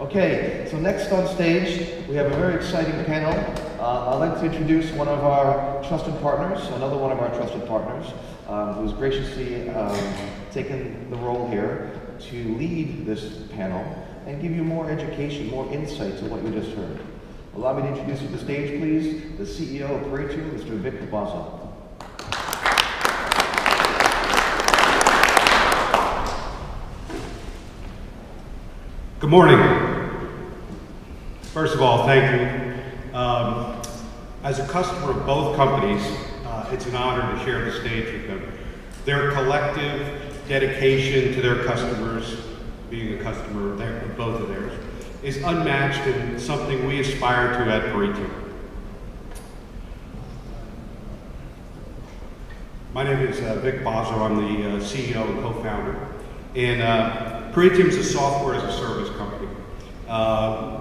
Okay, so next on stage, we have a very exciting panel. I'd like to introduce one of our trusted partners, another one of our trusted partners, who's graciously taken the role here to lead this panel and give you more education, more insight to what you just heard. Allow me to introduce you to the stage, please, the CEO of Pareteum, Mr. Vic Bozzo. Good morning. First of all, thank you. As a customer of both companies, it's an honor to share the stage with them. Their collective dedication to their customers, being a customer of both of theirs, is unmatched and something we aspire to at Pareteum. My name is Vic Bozzo. I'm the CEO and co-founder. And Pareteum is a software as a service company.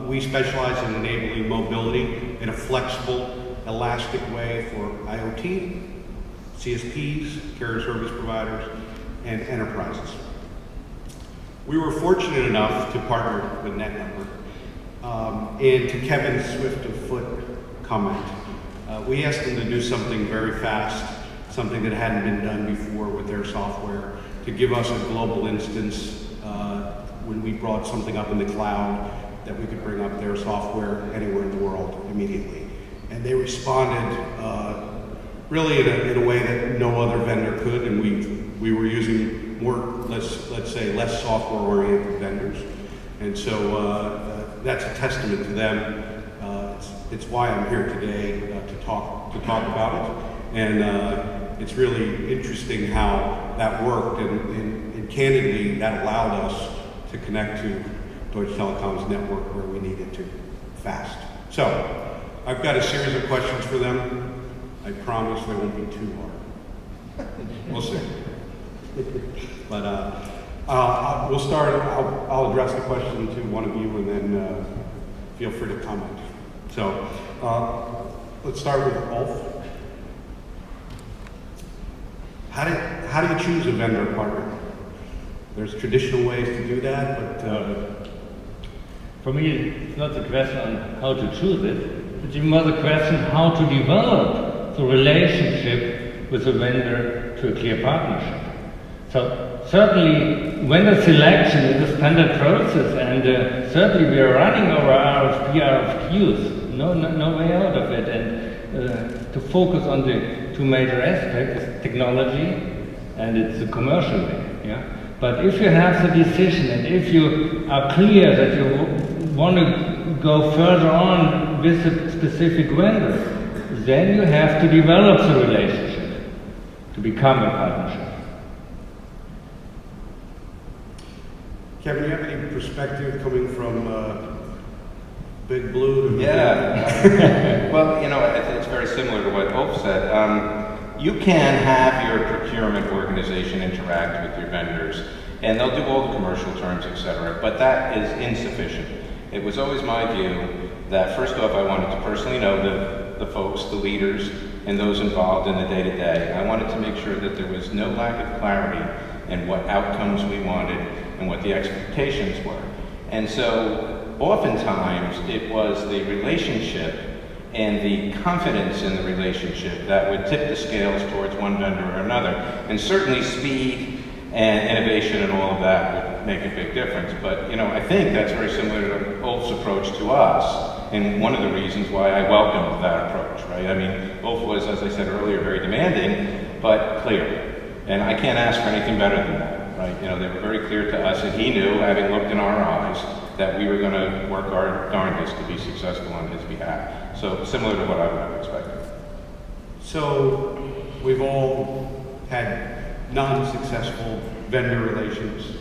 We specialize in enabling mobility in a flexible, elastic way for IoT, CSPs, carrier service providers, and enterprises. We were fortunate enough to partner with NetNumber. And to Kevin's swift of foot comment, we asked them to do something very fast, something that hadn't been done before with their software, to give us a global instance when we brought something up in the cloud, that we could bring up their software anywhere in the world immediately. And they responded really in a way that no other vendor could, and we were using more, let's say, less software-oriented vendors. And so that's a testament to them. It's why I'm here today to talk about it. And it's really interesting how that worked, and candidly, that allowed us to connect to Deutsche Telekom's network where we needed to, fast. So, I've got a series of questions for them. I promise they won't be too hard. We'll see. But we'll start, I'll address the question to one of you and then feel free to comment. So, let's start with Ulf. How do you choose a vendor partner? There's traditional ways to do that, but for me, it's not the question on how to choose it. It's more the question how to develop the relationship with the vendor to a clear partnership. So certainly, vendor selection is a standard process, and certainly we are running our RFQs. No way out of it. And to focus on the two major aspects is technology and it's the commercial way. Yeah. But if you have the decision and if you are clear that you want to go further on with a specific vendor, then you have to develop the relationship to become a partnership. Kevin, do you have any perspective coming from Big Blue to Yeah. Well, you know, I think it's very similar to what Ulf said. You can have your procurement organization interact with your vendors, and they'll do all the commercial terms, etc., but that is insufficient. It was always my view that, first off, I wanted to personally know the folks, the leaders, and those involved in the day-to-day. I wanted to make sure that there was no lack of clarity in what outcomes we wanted and what the expectations were. And so, oftentimes, it was the relationship and the confidence in the relationship that would tip the scales towards one vendor or another. And certainly speed and innovation and all of that would make a big difference. But, you know, I think that's very similar to Ulf's approach to us, and one of the reasons why I welcomed that approach, right? I mean, Ulf was, as I said earlier, very demanding, but clear. And I can't ask for anything better than that, right? You know, they were very clear to us, and he knew, having looked in our eyes, that we were going to work our darndest to be successful on his behalf. So similar to what I would have expected. So we've all had non-successful vendor relations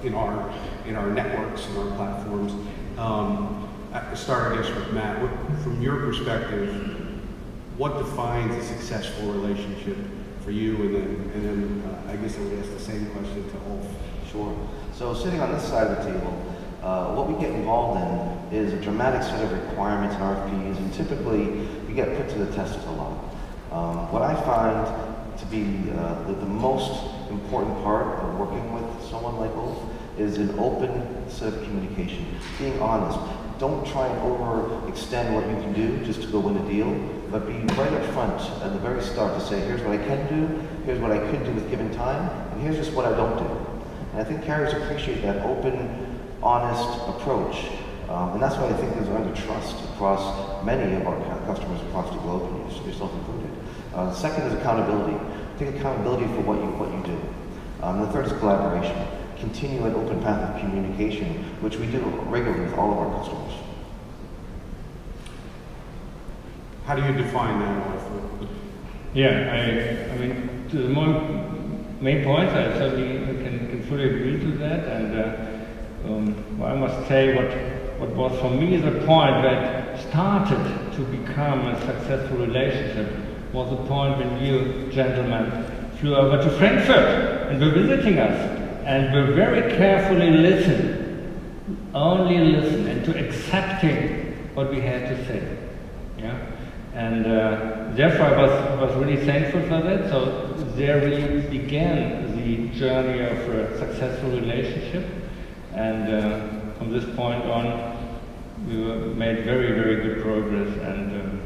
in our networks and our platforms. I start, I guess, with Matt. From your perspective, what defines a successful relationship for you? And then I guess I would ask the same question to Ulf. Sure. So sitting on this side of the table, what we get involved in is a dramatic set of requirements and RFPs, and typically we get put to the test a lot. What I find to be the most important part of working with someone like Ulf is an open set of communication, being honest. Don't try and overextend what you can do just to go win a deal, but be right up front at the very start to say, here's what I can do, here's what I could do with given time, and here's just what I don't do. And I think carriers appreciate that open, honest approach. And that's why I think there's under trust across many of our customers across the globe, and yourself included. Second is accountability. Take accountability for what you do. The third is collaboration. Continue an open path of communication, which we do regularly with all of our customers. How do you define that, Arthur? Yeah, I mean, to the main points, I certainly can fully agree to that. And I must say what was for me the point that started to become a successful relationship was the point when you gentlemen flew over to Frankfurt and were visiting us. And we're very carefully only listen, and to accepting what we had to say. Yeah, and therefore I was really thankful for that. So there really began the journey of a successful relationship, and from this point on, we made very, very good progress. And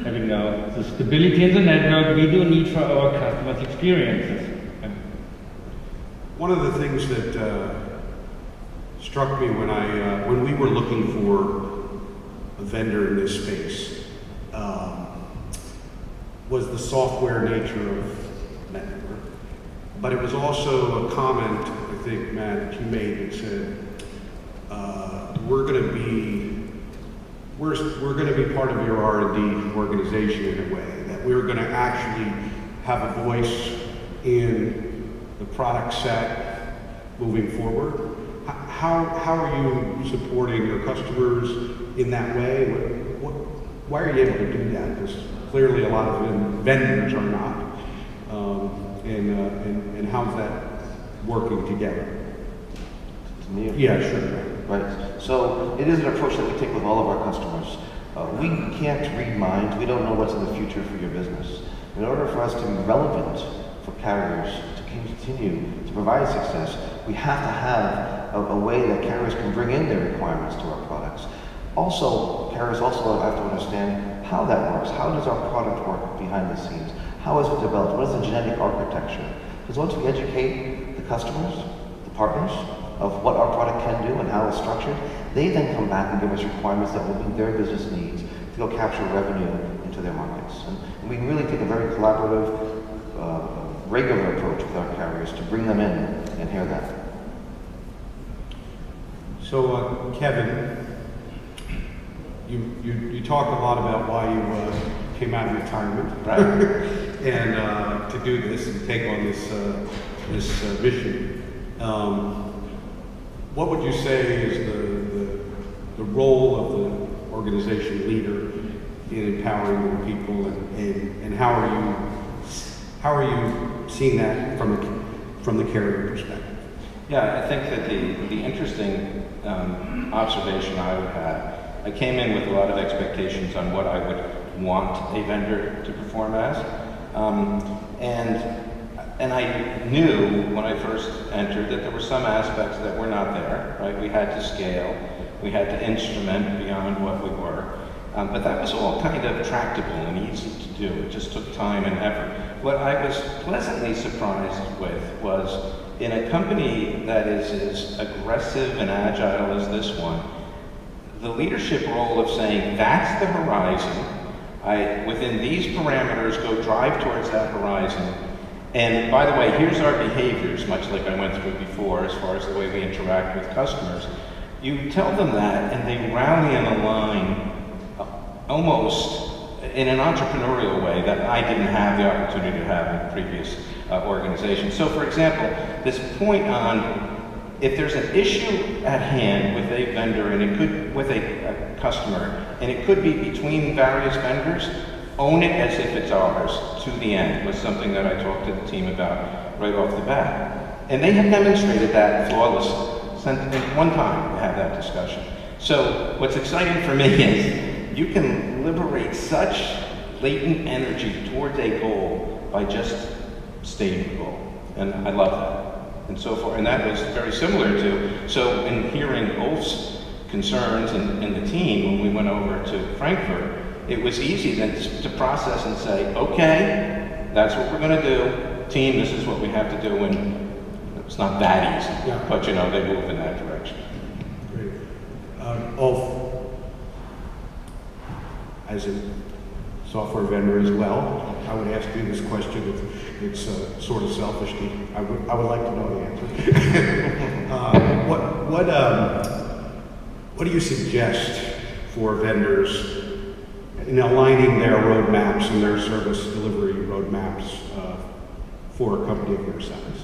having now the stability in the network we do need for our customers' experiences. One of the things that struck me when we were looking for a vendor in this space was the software nature of NetNumber. But it was also a comment, I think, Matt, that you made that said, we're going to be part of your R&D organization in a way, that we're going to actually have a voice in the product set moving forward. How are you supporting your customers in that way? Why are you able to do that? Because clearly a lot of vendors are not. And how's that working together? To me? Yeah, sure. Right. So it is an approach that we take with all of our customers. We can't read minds. We don't know what's in the future for your business. In order for us to be relevant for carriers to continue to provide success, we have to have a way that carriers can bring in their requirements to our products. Also, carriers also have to understand how that works. How does our product work behind the scenes? How is it developed? What is the genetic architecture? Because once we educate the customers, the partners, of what our product can do and how it's structured, they then come back and give us requirements that will meet their business needs to go capture revenue into their markets. And we really take a very collaborative, regular approach with our carriers to bring them in and hear that. So, Kevin, you talked a lot about why you came out of retirement, Right. and to do this and take on this mission. What would you say is the role of the organization leader in empowering more people, and how are you seeing that from the carrier perspective? Yeah, I think that the interesting observation I would have, I came in with a lot of expectations on what I would want a vendor to perform as, and I knew when I first entered that there were some aspects that were not there, right? We had to scale, we had to instrument beyond what we were, but that was all kind of tractable and easy to do. It just took time and effort. What I was pleasantly surprised with was in a company that is as aggressive and agile as this one, the leadership role of saying, that's the horizon, within these parameters, go drive towards that horizon. And by the way, here's our behaviors, much like I went through before, as far as the way we interact with customers. You tell them that, and they rally and align almost in an entrepreneurial way that I didn't have the opportunity to have in previous organizations. So for example, this point on if there's an issue at hand with a vendor and it could, with a customer, and it could be between various vendors, own it as if it's ours to the end was something that I talked to the team about right off the bat. And they have demonstrated that flawlessly. One time to have that discussion. So what's exciting for me is you can liberate such latent energy towards a goal by just stating the goal. And I love that. and so forth. And that was very similar to, so in hearing Ulf's concerns and the team when we went over to Frankfurt, it was easy then to process and say, okay, that's what we're going to do. Team, this is what we have to do. And it's not that easy, Yeah. but you know, they move in that direction. Great. Ulf, as a software vendor as well, I would ask you this question. It's sort of selfish. I would like to know the answer. What do you suggest for vendors in aligning their roadmaps and their service delivery roadmaps for a company of your size?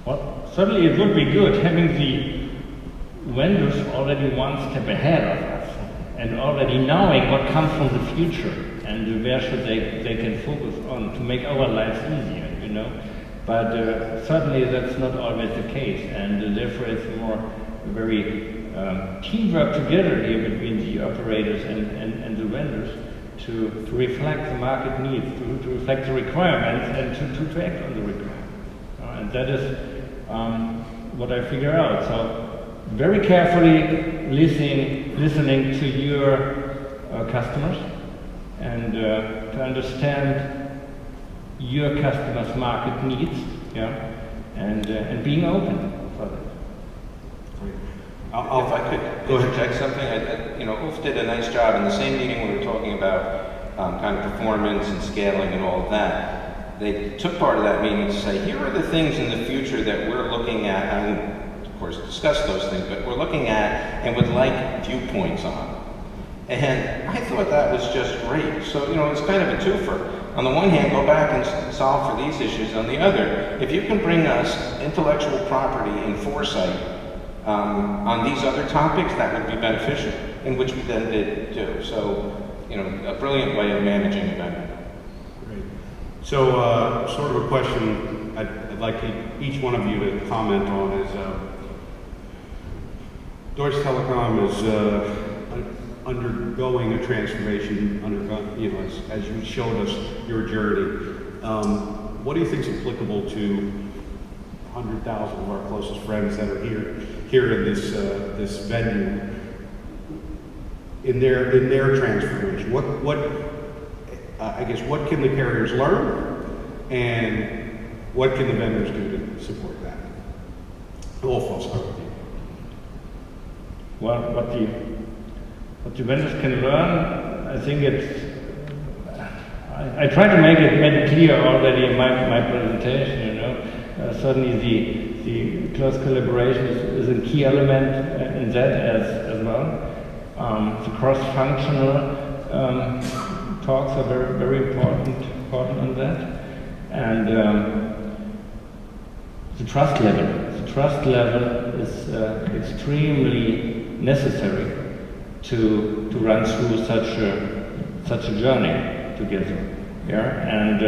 Well, certainly it would be good having the vendors already one step ahead of us and already knowing what comes from the future and where should they can focus on to make our lives easier, you know. But certainly that's not always the case, and therefore it's more very teamwork together here between the operators and the vendors to reflect the market needs, to reflect the requirements, and to act on the requirements. And that is what I figure out. So very carefully listening to your customers and to understand your customers' market needs, yeah, and being open for that. If I could interject something, you know, Ulf did a nice job in the same meeting we were talking about kind of performance and scaling and all of that. They took part of that meeting to say, here are the things in the future that we're looking at, and of course discuss those things, but we're looking at and would like viewpoints on. And I thought that was just great. So, you know, it's kind of a twofer. On the one hand, go back and solve for these issues. On the other, if you can bring us intellectual property and foresight on these other topics, that would be beneficial, in which we then did do. So, you know, a brilliant way of managing a vendor. Great. So, sort of a question I'd like each one of you to comment on is, Deutsche Telekom is undergoing a transformation, you know, as you showed us your journey. What do you think is applicable to 100,000 of our closest friends that are here in this venue in their transformation? What I guess what can the carriers learn, and what can the vendors do to support that? Ulf, I'll start with you. Well, what the vendors can learn, I think I tried to make it clear already in my presentation, you know. Certainly the close collaboration is a key element in that as well. The cross-functional talks are very, very important on that. And the trust level is extremely necessary to run through such a journey together. Yeah, and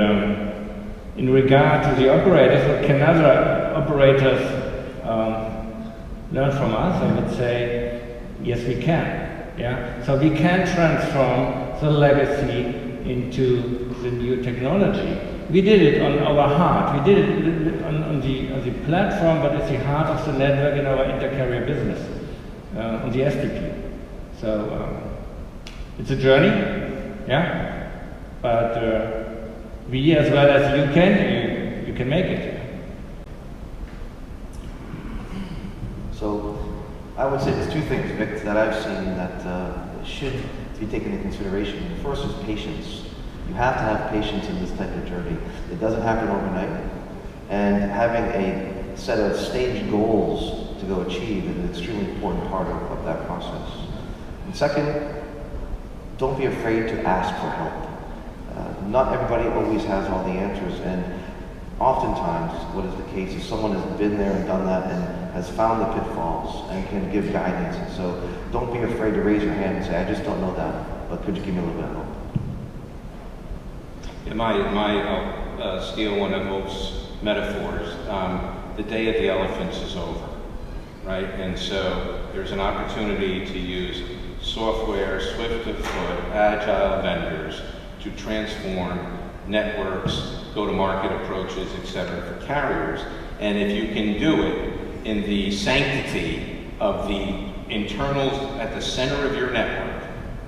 in regard to the operators, what can other operators learn from us? I would say, yes, we can. Yeah, so we can transform the legacy into the new technology. We did it on our heart. We did it on the platform, but it's the heart of the network in our intercarrier business, on the SDP. So it's a journey, yeah, but we, as well as you can make it. So I would say there's two things, Vic, that I've seen that should be taken into consideration. The first is patience. You have to have patience in this type of journey. It doesn't happen overnight. And having a set of staged goals to go achieve is an extremely important part of that process. And second, don't be afraid to ask for help. Not everybody always has all the answers, and oftentimes what is the case is someone has been there and done that and has found the pitfalls and can give guidance. And so don't be afraid to raise your hand and say, I just don't know that, but could you give me a little bit of help? Yeah, steal one of Ulf's metaphors. The day of the elephants is over, right? And so there's an opportunity to use software, swift of foot, agile vendors to transform networks, go-to-market approaches, et cetera, for carriers. And if you can do it in the sanctity of the internals at the center of your network,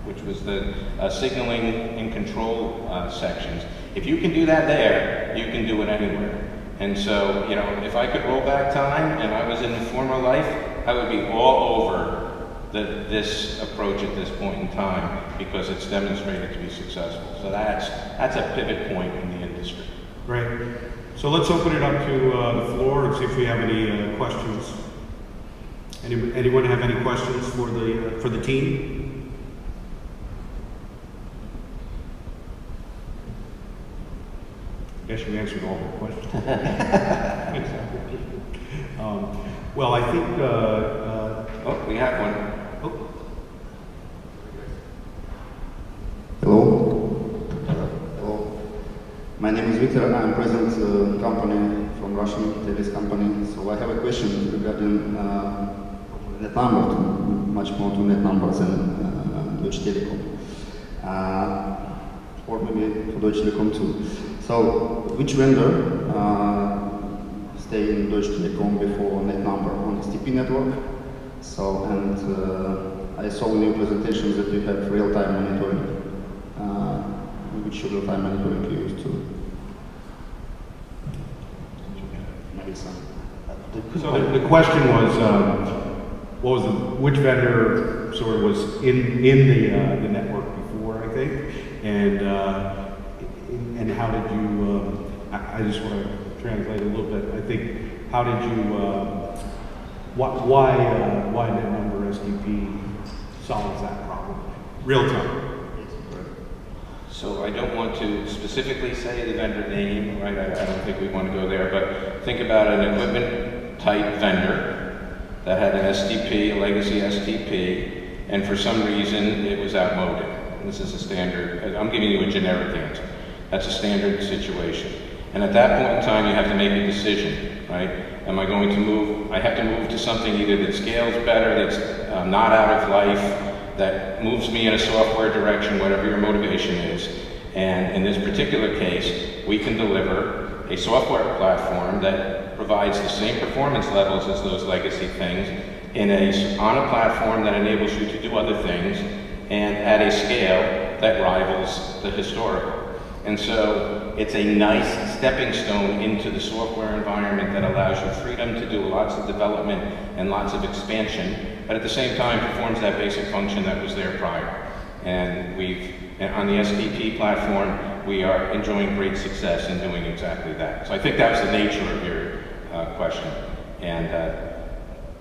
which was the signaling and control sections, if you can do that there, you can do it anywhere. And so, you know, if I could roll back time and I was in a former life, I would be all over this approach at this point in time because it's demonstrated to be successful. So that's a pivot point in the industry. Great. So let's open it up to the floor and see if we have any questions. Anyone have any questions for the team? I guess you answered all the questions. Well, I think. Oh, we have one. Oh. Hello. Hello. My name is Victor. I'm president of a company from Russian Teles company. So I have a question regarding NetNumber, much more to NetNumber than Deutsche Telekom. Or maybe to Deutsche Telekom too. So which vendor stay in Deutsche Telekom before NetNumber on STP network? So, and I saw in your presentation that you have real-time monitoring. Which real-time monitoring you use to? Maybe some. So the question was, which vendor sort of was in the network before, I think, and how did you? I just want to translate a little bit. I think how did you? Why NetNumber STP solves that problem? Real time. So I don't want to specifically say the vendor name, right? I don't think we want to go there, but think about an equipment type vendor that had an STP, a legacy STP, and for some reason it was outmoded. This is a standard, I'm giving you a generic answer. That's a standard situation. And at that point in time, you have to make a decision, right? Am I going to move? I have to move to something either that scales better, that's not out of life, that moves me in a software direction, whatever your motivation is. And in this particular case, we can deliver a software platform that provides the same performance levels as those legacy things on a platform that enables you to do other things and at a scale that rivals the historical. And so it's a nice stepping stone into the software environment that allows you freedom to do lots of development and lots of expansion, but at the same time performs that basic function that was there prior. And on the STP platform, we are enjoying great success in doing exactly that. So I think that was the nature of your question. And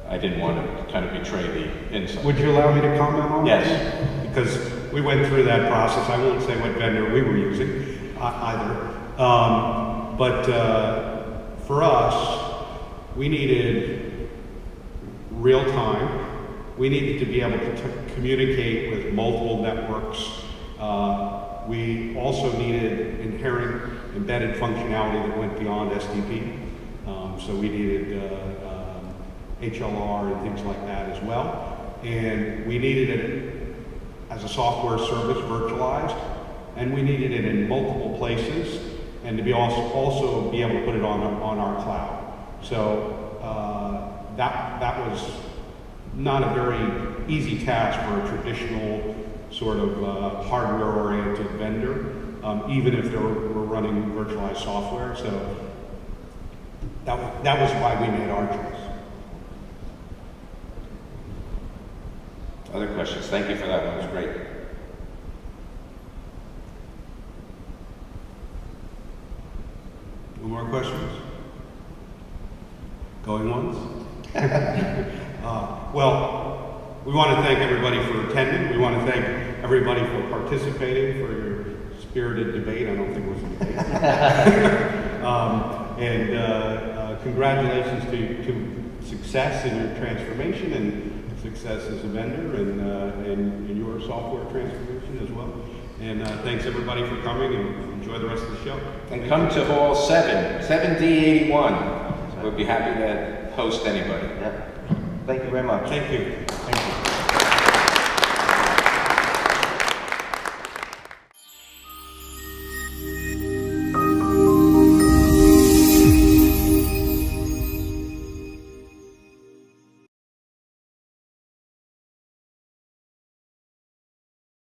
I didn't want to kind of betray the insight. Would you allow me to comment on that? Yes. Because we went through that process. I won't say what vendor we were using either. But for us, we needed real time. We needed to be able to communicate with multiple networks. We also needed inherent embedded functionality that went beyond STP. So we needed HLR and things like that as well. And we needed it as a software service virtualized, and we needed it in multiple places, and to be also be able to put it on our cloud. So that was not a very easy task for a traditional sort of hardware-oriented vendor, even if they were running virtualized software. So that was why we made our choice. Other questions? Thank you for that one. It was great. No more questions? Going once? Well, we want to thank everybody for attending. We want to thank everybody for participating, for your spirited debate. I don't think it was a debate. And congratulations to success in your transformation and success as a vendor and in your software transformation as well. And thanks everybody for coming, and enjoy the rest of the show. And come to Hall 7D81. We'll be happy to host anybody. Yeah. Thank you very much. Thank you.